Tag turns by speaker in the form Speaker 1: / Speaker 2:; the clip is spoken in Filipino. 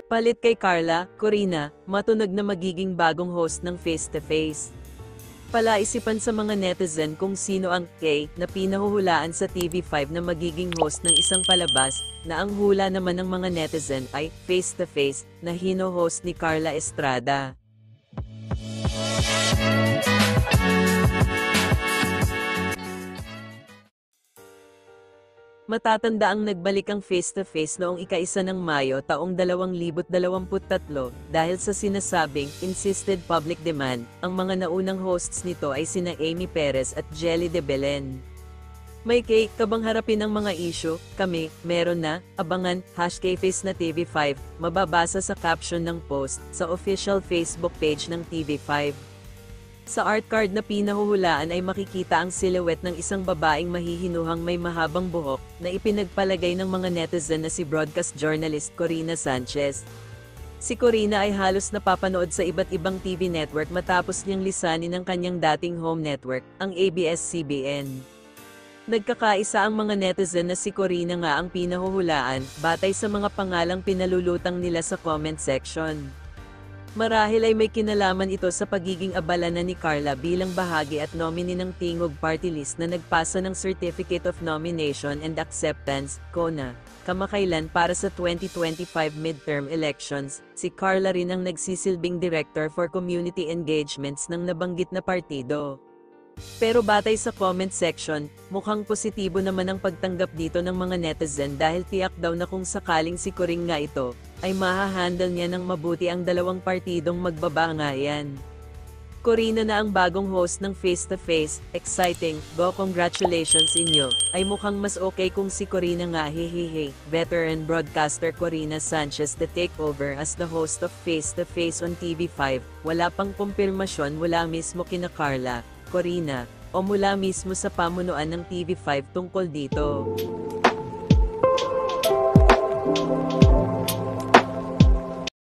Speaker 1: Palit kay Carla, Corina, matunog na magiging bagong host ng Face to Face. Palaisipan sa mga netizen kung sino ang K na pinahuhulaan sa TV5 na magiging host ng isang palabas, na ang hula naman ng mga netizen ay Face to Face na hino-host ni Carla Estrada. Matatanda ang nagbalik ang Face to Face noong ika-1 ng Mayo taong 2023 dahil sa sinasabing insisted public demand. Ang mga naunang hosts nito ay sina Amy Perez at Jelly de Belen. May kabang harapin ang mga issue, kami, meron na, abangan, #KFace na TV5, mababasa sa caption ng post, sa official Facebook page ng TV5. Sa art card na pinahuhulaan ay makikita ang silhouette ng isang babaeng mahihinuhang may mahabang buhok, na ipinagpalagay ng mga netizen na si broadcast journalist Corina Sanchez. Si Corina ay halos napapanood sa iba't ibang TV network matapos niyang lisanin ang kanyang dating home network, ang ABS-CBN. Nagkakaisa ang mga netizen na si Corina nga ang pinahuhulaan, batay sa mga pangalang pinalulutang nila sa comment section. Marahil ay may kinalaman ito sa pagiging abala na ni Carla bilang bahagi at nominee ng Tingog Party List na nagpasa ng Certificate of Nomination and Acceptance, CONA. Kamakailan para sa 2025 midterm elections, si Carla rin ang nagsisilbing Director for Community Engagements ng nabanggit na partido. Pero batay sa comment section, mukhang positibo naman ang pagtanggap dito ng mga netizen dahil tiyak daw na kung sakaling si Coring nga ito, ay mahahandle niya ng mabuti ang dalawang partidong magbabangayan. Corina na ang bagong host ng Face to Face, exciting, go congratulations inyo, ay mukhang mas okay kung si Corina nga hehehe. Veteran broadcaster Corina Sanchez the takeover as the host of Face to Face on TV5, wala pang kumpirmasyon mula mismo kina Carla, Corina, o mula mismo sa pamunuan ng TV5 tungkol dito.